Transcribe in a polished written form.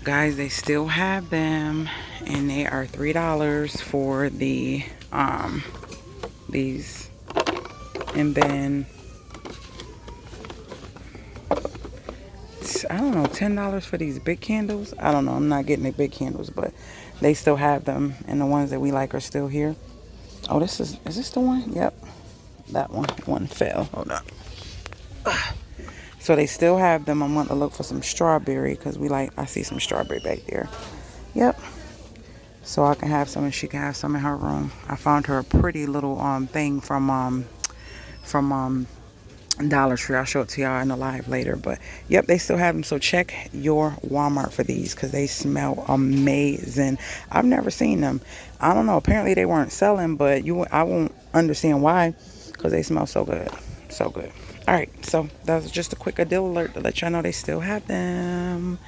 Guys, they still have them, and they are $3 for the these. And then I don't know, $10 for these big candles. I don't know, I'm not getting the big candles, but they still have them, and the ones that we like are still here. Oh, is this the one? Yep, that one fell. Hold up. So they still have them. I'm going to look for some strawberry because I see some strawberry back there. Yep. So I can have some and she can have some in her room. I found her a pretty little thing from Dollar Tree. I'll show it to y'all in the live later. But yep, they still have them. So check your Walmart for these because they smell amazing. I've never seen them. I don't know. Apparently they weren't selling, but I won't understand why because they smell so good. So good. All right, so that was just a quick deal alert to let y'all know they still have them.